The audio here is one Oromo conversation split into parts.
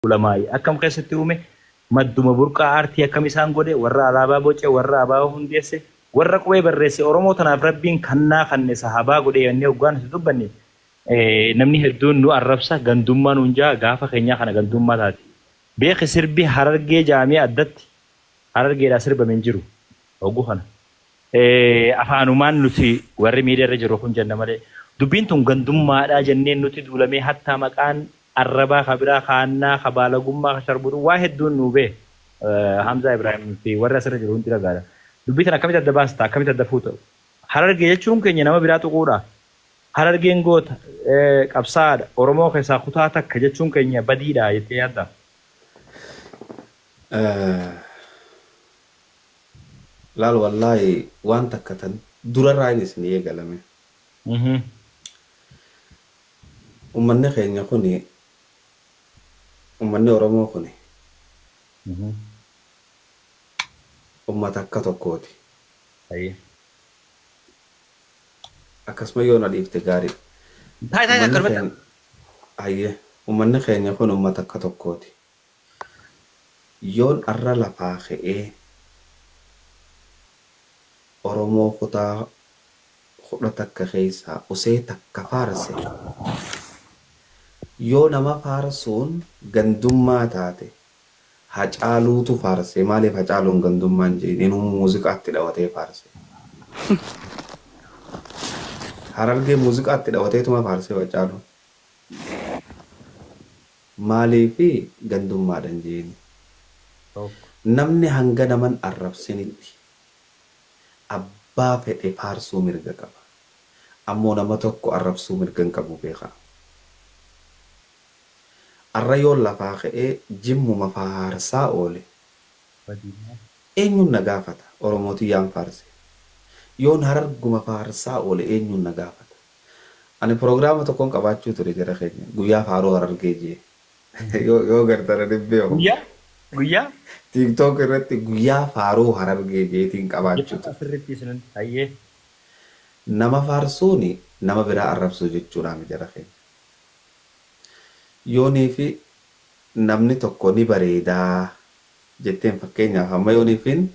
ulamaai akkam keessatti uume madduma burqaa aartii akkam isaan godhe warra alaabaa boce warra abaa hundeesse warra qubee barreesse Oromoo tanaaf rabbiin kannaa kanne sahabaa godhe yennee hoggaan itti dubbanne namni hedduun nu arrabsa gandummaan hunjaa gaafa keenyaa kana gandummaa taati. Beeki sirbi Harargee jaamee addatti Harargeedhaa sirbameen jiru hogguu kana. Afaanumaan nuti warri miidiyaa irra jiru kun jenna malee dubbiin tun gandummaadhaa jenneen nuti duulamee hattaa maqaan arrabaa kabiraa kaannaa kabaalagummaa kasharbuudhu waa hedduun nu bee Hamza Ibrahim fi warra asirra jiru hundi ragaadha. Dubbii tana akkamitti adda baasta akkamitti adda fuuta Harargee jechuun keenya nama biraa tuquudha. Harargeen goota qabsaadha Oromoo keessaa kutaa takka jechuun keenya badiidha jettee yaadda. Laal wallahi waan takka tan dura raayinis ni eegalame. Ummanni keenya kuni ummanni Oromoo kuni ummata akka tokkooti. Akkasuma yoo na dhiifte gaarii. Ummanni keenya kun ummata akka tokkooti. Yoon arra lafaa ka'ee Oromoo kutaa kudha takka keessaa usee takka faarse yoo nama faarsuun gandummaa taate Hacaaluutu faarse maaliif Hacaaluun gandummaan jedhee inni muuziqaatti dhawatee faarse. Harargee muuziqaatti dhawateetuma faarse Hacaaluun maaliifi gandummaadhaan jedhee namni hanga naman arrabsinitti abbaa fedhe faarsuu mirga qaba. Ammoo nama tokko arrabsuu mirga hin qabu beekaa. Arra yoon lafaa ka'ee jimmuma faarsaa oole. Eenyuun na gaafata Oromootii yaan faarse. Yoon hararguma faarsaa oole eenyuun na gaafata. Ani proogiraama tokkoon qabaachuu ture jara keenya guyyaa faaruu Harargee jee. Yoo gartara dhibbee guyyaa TikTok irratti guyyaa faaruu Harargee jeetiin qabaachuutu. Nama faarsuuni nama biraa arrabsuu jechuudha jara keenya. Yoonii fi namni tokko ni bareedaa jetteen fakkeenyaaf amma yooniifin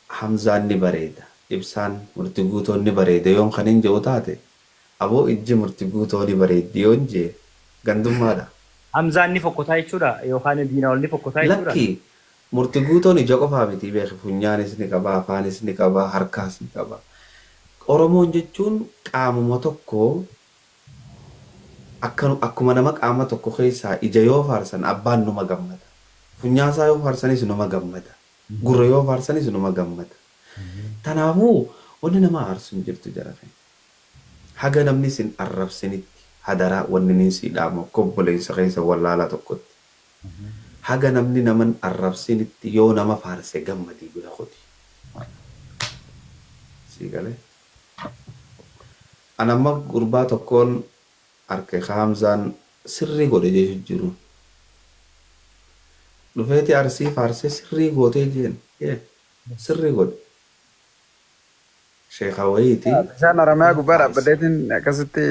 Hamzaan ni bareeda ibsaan murtii guutoon ni bareeda yoon kan hin jiru taate aboo ijji murtii guutoo ni bareeddi yoon jee gandummaadha. Hamzaan ni fokkotaa jechuudha yookaan diinaa ol ni fokkotaa jechuudha. Lakki murtii guutoon ija qofaa miti beeku funyaanis ni qaba afaanis ni qaba harkaas ni qaba. Oromoon jechuun qaamuma tokko akkuma nama qaama tokko keessaa ija yoo faarsan abbaan numa gammada. Funyaasaa yoo faarsanis numa gammada. Gurra yoo faarsanis numa gammada. Tanaafuu wanni nama aarsu hin jirtu jara keenya. Haga namni sin arrabsinitti hadaraa wanni nin siidhaama kobboleessa keessa wallaala tokkotti. Haga namni naman arrabsinitti yoo nama faarse gammadii bira koti. Siigalee. Anamma gurbaa tokkoon harka Hamzaan sirrii godhe jechuun jiru. Dhufeeti arsii faarsee sirrii gootee jeen. Sirrii godhe. Sheekha wayiiti. Isaan Oromiyaa gubbaa dhaabbateetiin akkasitti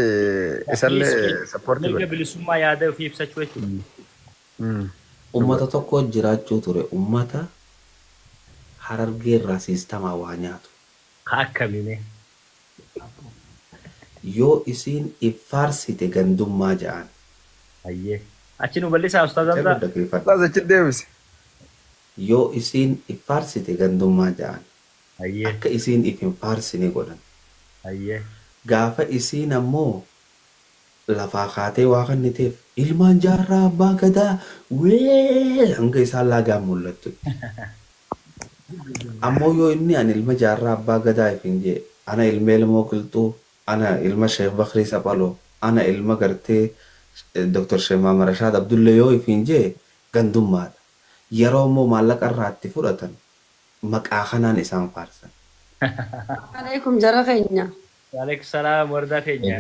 isallee sappoortii godhe. Bilisummaa yaada ofii ibsachuu jechuudha. Uummata tokko jiraachuu ture. Uummata Harargee irraa siistamaa waa nyaatu. Akkamiin. Yoo isiin ifaarsite gandummaa ja'an. Achi nu bal'isaa ustaazan ta'a. Ustaaz achi deebise. Yoo isiin ifaarsite gandummaa ja'an. Akka isiin if hin faarsine godhan. Gaafa isiin ammoo lafaa kaatee waa kanniteef ilmaan jaarraa abbaa gadaa wee hanga isaan laagaan mul'attu. Ammoo yoo inni ani ilma jaarraa abbaa gadaa if hin jee ana ilma ilmoo qilxuu ana ilma Sheekh Bakrii Saphaloo ana ilma gartee Dr. Sheemaa Marashaad Abdullee yoo if hin jee gandummaadha. Yeroo immoo maallaqa irraatti fudhatan maqaa kanaan isaan faarsan. Alaikum jara keenya. Waalaikum salaam wardaa keenya.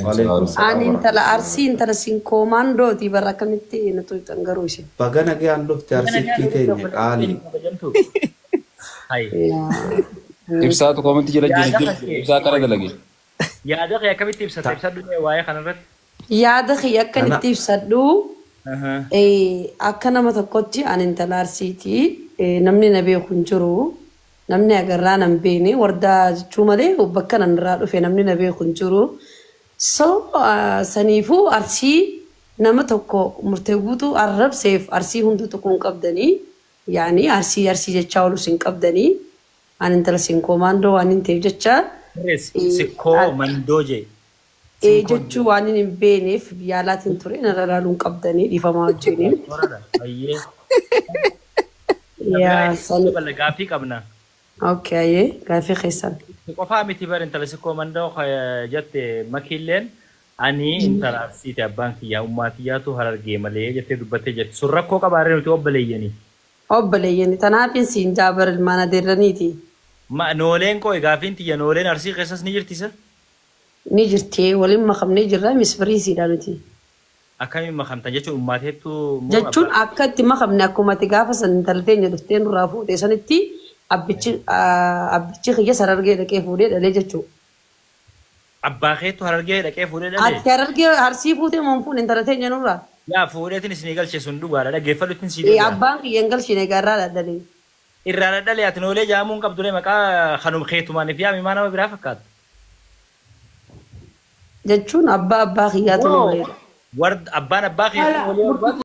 Ani intala arsii intala siin koomaandooti barra akkamitti natu itti garuu ishee. Baga nagayaan dhufte arsiitti teenya qaalii. Ibsaatu koomantii jala jirti ibsaa kana dalage. Yaada kee akkamitti ibsata ibsadhu waa'ee kanarratti? Yaada kee akkamitti ibsadhu Akka nama tokkotti ani intala Arsiiti. Namni na beeku hin jiru. Namni agarraa nan beene wardaa jechuu malee bakka nan irraa dhufe namni na beeku hin jiru. So saniifuu Arsii nama tokko murtee guutuu arrabseef Arsii hundi tokko hin qabdanii. Yaani Arsii jechaa oolus hin qabdanii. Ani intala sinkoo maandoo waan hin ta'eef jecha. Sinkoo mandoo jee. Jechuu waan hin beeneef biyya alaatiin ture narra ilaaluun qabdanii dhiifamaa wajjiniin. Gaaffii qabna. Okay, gaaffii keessan. Qofaa miti bara intala sinkoo mandoo jette makiilleen ani intala Arsiiti abbaan kiyyaa ummaatiyyaatu harargee malee jettee dubbattee jirti. Sun rakkoo qabaarree nuti obboleeyyanii. Obboleeyyanii tanaafin siin jaabar ilmaan adeerraniiti. Nooleen koo gaafiin tiyya nooleen Arsii keessas ni jirtisa? Ni jirti waliin makamnee jirra misfiriisiidha nuti. Akkamiin makamtan jechuun ummaateettu. Jechuun akka itti makamne akkuma itti gaafa san intala teenya dhuftee nurraa fuudhee sanitti abbichi kiyya sarargee dhaqee fuudhee dhalee jechuudha. Abbaa keettu harargee dhaqee fuudhee dhalee? Ati harargee Arsii fuutee moo fuudhee intala teenya nurraa? Yaa fuudheetiin isin galchee sun dhugaadha dhaggeeffadhuutiin sii dhugaa. Abbaan kiyya hin galchine gaarraa dhadhalee. Irraa dhadhalee ati noolee jaamuun qabdulee maqaa kanum keetumaaniif yaami maa nama biraa fakkaata? Jechuun abbaa kiyyaatu nama jedha. Abbaan abbaa kiyyaatu